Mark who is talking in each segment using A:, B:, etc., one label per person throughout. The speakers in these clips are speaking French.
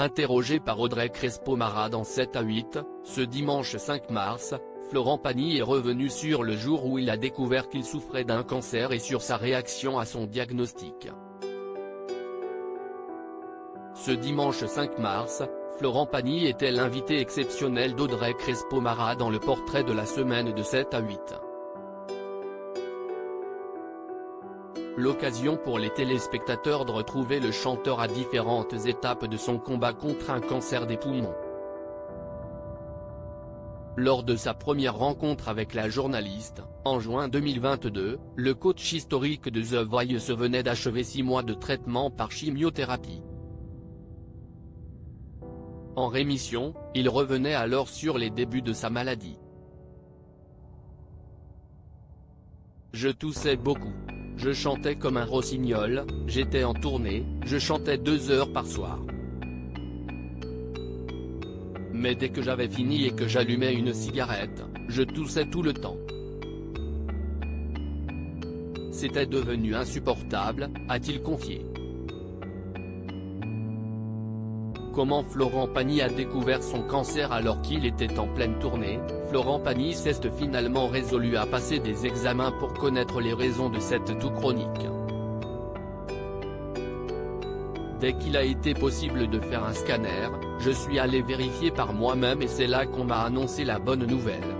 A: Interrogé par Audrey Crespo-Mara dans 7 à 8, ce dimanche 5 mars, Florent Pagny est revenu sur le jour où il a découvert qu'il souffrait d'un cancer et sur sa réaction à son diagnostic. Ce dimanche 5 mars, Florent Pagny était l'invité exceptionnel d'Audrey Crespo-Mara dans le portrait de la semaine de 7 à 8. L'occasion pour les téléspectateurs de retrouver le chanteur à différentes étapes de son combat contre un cancer des poumons. Lors de sa première rencontre avec la journaliste, en juin 2022, le coach historique de The Voice venait d'achever 6 mois de traitement par chimiothérapie. En rémission, il revenait alors sur les débuts de sa maladie. Je toussais beaucoup. Je chantais comme un rossignol, j'étais en tournée, je chantais 2 heures par soir. Mais dès que j'avais fini et que j'allumais une cigarette, je toussais tout le temps. C'était devenu insupportable, a-t-il confié. Comment Florent Pagny a découvert son cancer alors qu'il était en pleine tournée? Florent Pagny s'est finalement résolu à passer des examens pour connaître les raisons de cette toux chronique. Dès qu'il a été possible de faire un scanner, je suis allé vérifier par moi-même et c'est là qu'on m'a annoncé la bonne nouvelle.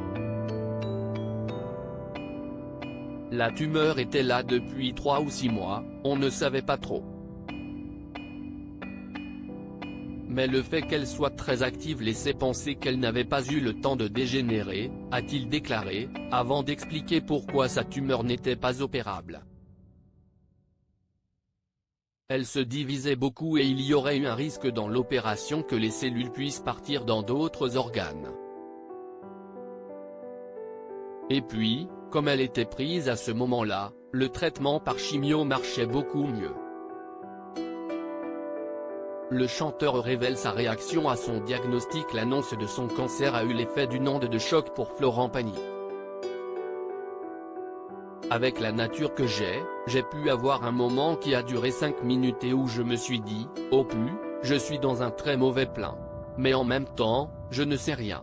A: La tumeur était là depuis 3 ou 6 mois, on ne savait pas trop. Mais le fait qu'elle soit très active laissait penser qu'elle n'avait pas eu le temps de dégénérer, a-t-il déclaré, avant d'expliquer pourquoi sa tumeur n'était pas opérable. Elle se divisait beaucoup et il y aurait eu un risque dans l'opération que les cellules puissent partir dans d'autres organes. Et puis, comme elle était prise à ce moment-là, le traitement par chimio marchait beaucoup mieux. Le chanteur révèle sa réaction à son diagnostic. L'annonce de son cancer a eu l'effet d'une onde de choc pour Florent Pagny. Avec la nature que j'ai pu avoir un moment qui a duré 5 minutes et où je me suis dit, oh plus, je suis dans un très mauvais plan. Mais en même temps, je ne sais rien.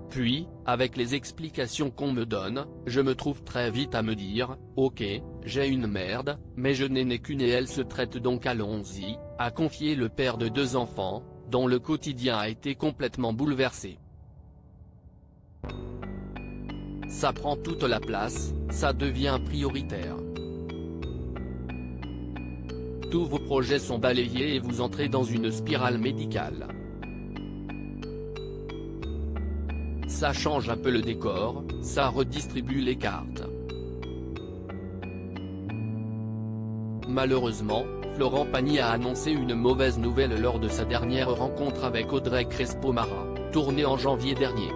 A: Puis, avec les explications qu'on me donne, je me trouve très vite à me dire, ok, j'ai une merde, mais je n'ai qu'une et elle se traite donc allons-y, a confié le père de 2 enfants, dont le quotidien a été complètement bouleversé. Ça prend toute la place, ça devient prioritaire. Tous vos projets sont balayés et vous entrez dans une spirale médicale. Ça change un peu le décor, ça redistribue les cartes. Malheureusement, Florent Pagny a annoncé une mauvaise nouvelle lors de sa dernière rencontre avec Audrey Crespo-Mara, tournée en janvier dernier.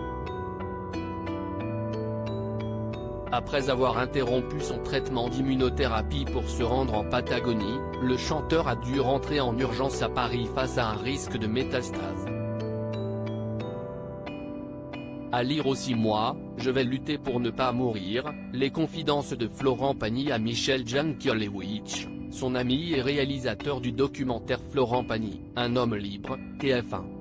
A: Après avoir interrompu son traitement d'immunothérapie pour se rendre en Patagonie, le chanteur a dû rentrer en urgence à Paris face à un risque de métastase. À lire aussi moi, je vais lutter pour ne pas mourir, les confidences de Florent Pagny à Michel Jankiewicz, son ami et réalisateur du documentaire Florent Pagny, un homme libre, TF1.